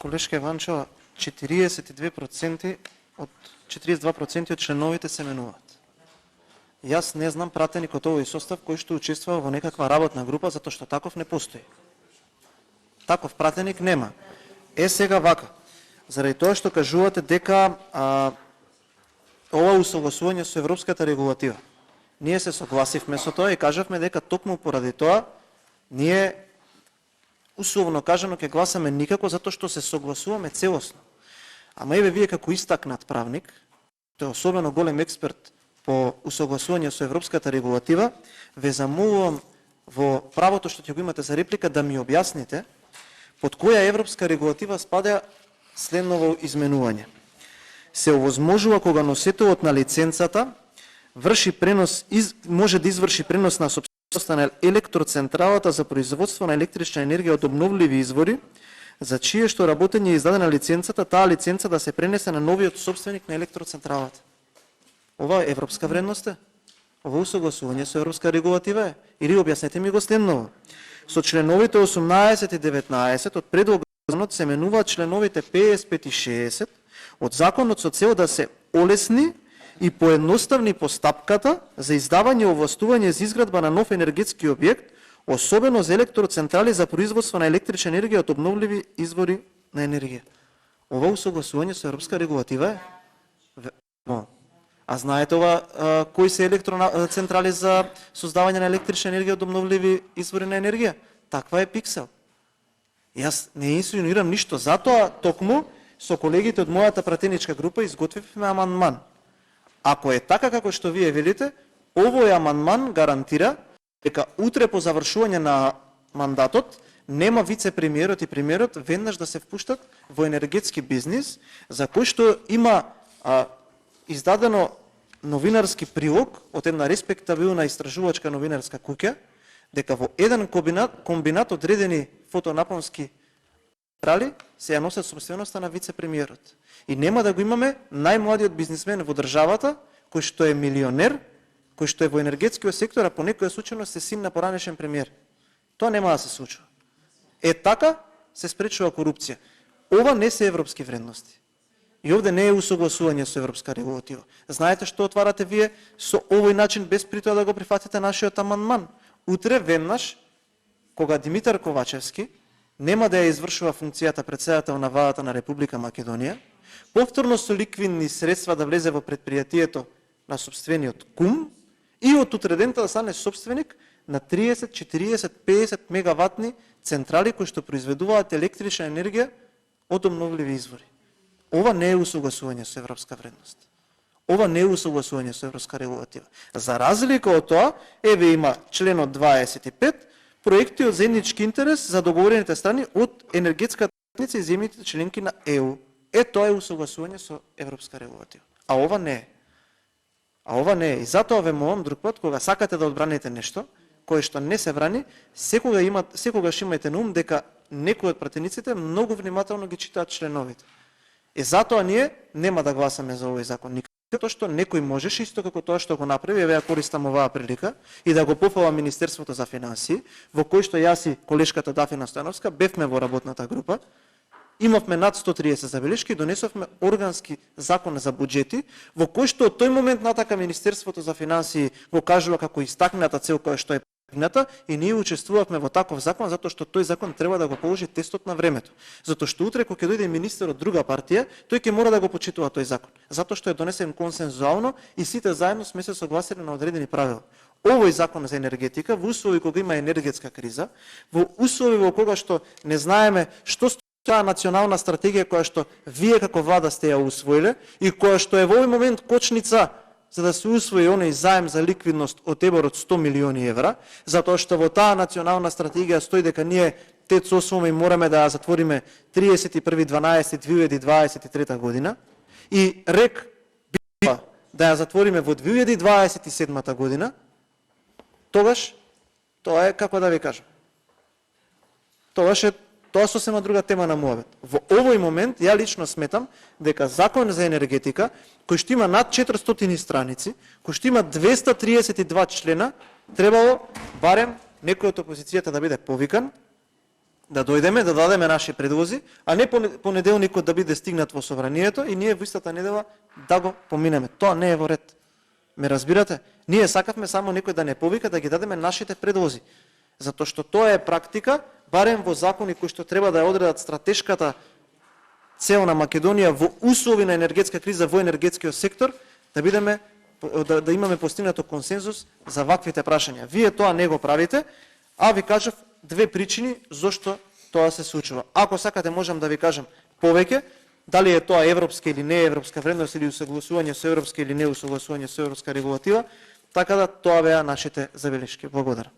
Колешка Иванчова, 42% од членовите се менуваат. Јас не знам пратеник од овој состав кој што учествува во некаква работна група, затоа што таков не постои. Таков пратеник нема. Сега вака, заради тоа што кажувате дека ова усогласување со европската регулатива. Ние се согласивме со тоа и кажавме дека токму поради тоа ние условно кажано ќе гласаме никако затоа што се согласуваме целосно. Ама еве вие како истакнат правник, тој е особено голем експерт по усогласување со европската регулатива, ве замолувам во правото што ќе го имате за реплика да ми објасните под која европска регулатива спада следново изменување. Се овозможува кога носителот на лиценцата може да изврши пренос на собственоста на електроцентралата за производство на електрична енергија од обновливи извори, за чие што работење е издадена лиценцата, таа лиценца да се пренесе на новиот собственик на електроцентралата. Ова е европска вредност е? Ова усогласување со европска регулатива е? Или објаснете ми го следново. Со членовите 18 и 19 од предлогот се менуваат членовите 55 и 60 од законот со цел да се олесни и поедноставни постапката за издавање и овластување за изградба на нов енергетски објект, особено за електроцентрали за производство на електрична енергија од обновливи извори на енергија. Ова усогласување со европска регулатива е? А знаете ова кои се електроцентрали за создавање на електрична енергија од обновливи извори на енергија? Таква е Пиксел. Јас не инсинуирам ништо, затоа токму со колегите од мојата пратеничка група изготвивме амандман. Ако е така како што вие велите, овој амандман гарантира дека утре по завршување на мандатот нема вице-премиерот и премиерот веднаш да се впуштат во енергетски бизнис, за кој што има издадено новинарски прилог од една респектабилна истражувачка новинарска куќа, дека во еден комбинат одредени фотонапонски централи се ја носат собственоста на вице-премиерот. И нема да го имаме најмладиот бизнисмен во државата, кој што е милионер, кој што е во енергетскиот сектор, а по некоја случајност е син на поранешен премиер. Тоа нема да се случува. Така се спречува корупција. Ова не се европски вредности. И овде не е усогласување со европска регулатива. Знаете што отварате вие со овој начин без при тоа да го прифатите нашиот амандман? Утре веднаш, кога Димитар Ковачевски нема да ја извршува функцијата претседател на владата на Република Македонија, повторно со ликвидни средства да влезе во предпријатието на собствениот кум и од утредента да стане собственик на 30, 40, 50 мегаватни централи кои што произведуваат електрична енергија од обновливи извори. Ова не е усогласување со европска вредност. Ова не е усогласување со европска регулатива. За разлика од тоа, еве има членот 25, проекти од заеднички интерес за договорените страни од енергетската заедница и земјите членки на ЕУ. Тоа е усогласување со европска регулатива. А ова не е. И затоа ве молам друг пат, кога сакате да одбраните нешто, кое што не се брани, секогаш имајте на ум дека некои од пратениците многу внимателно ги читаат членовите. Затоа ние нема да гласаме за овој закон. Никако што некој можеше, исто како тоа што го направи, еве ја користам оваа прилика, и да го пофалам Министерството за финансии, во кој што јас и колешката Дафина Стојановска бевме во работната група, имавме над 130 забелешки, донесовме органски закон за буџети, во кој што од тој момент натака Министерството за финансии го кажува како истакната цел која што е постигната, и ние учествувавме во таков закон затоа што тој закон треба да го положи тестот на времето. Затоа што утре кога ќе дојде министер од друга партија, тој ќе мора да го почитува тој закон, затоа што е донесен консензуално и сите заедно сме се согласили на одредени правила. Овој закон за енергетика во услови кога има енергетска криза, во услови во кога што не знаеме што таа национална стратегија која што вие како влада сте ја усвоиле и која што е во овој момент кочница за да се усвои оној заем за ликвидност од ЕБОР од 100 милиони евра, затоа што во таа национална стратегија стои дека ние ТЕЦ освоме и мораме да ја затвориме 31.12.2023 година и РЕК бива да ја затвориме во 2027 година, тогаш тоа е, како да ви кажам, тоа сосема друга тема на мојот. Во овој момент, ја лично сметам дека закон за енергетика, кој што има над 400 страници, кој што има 232 члена, требало барем некој од опозицијата да биде повикан да дојдеме, да дадеме наши предлози, а не понеделникот да биде стигнат во собранието и ние во истата недела да го поминеме. Тоа не е во ред. Ме разбирате? Ние сакавме само некој да не повика да ги дадеме нашите предлози. Затоа што тоа е практика, барем во закони кои што треба да ја одредат стратешката цел на Македонија во услови на енергетска криза во енергетскиот сектор, да имаме постигнато консензус за ваквите прашања. Вие тоа не го правите, а ви кажав две причини зошто тоа се случува. Ако сакате можам да ви кажам повеќе, дали е тоа европска или не европска вредност или усогласување со европска или не усогласување со европска регулатива, така да тоа беа нашите забелешки. Благодарам.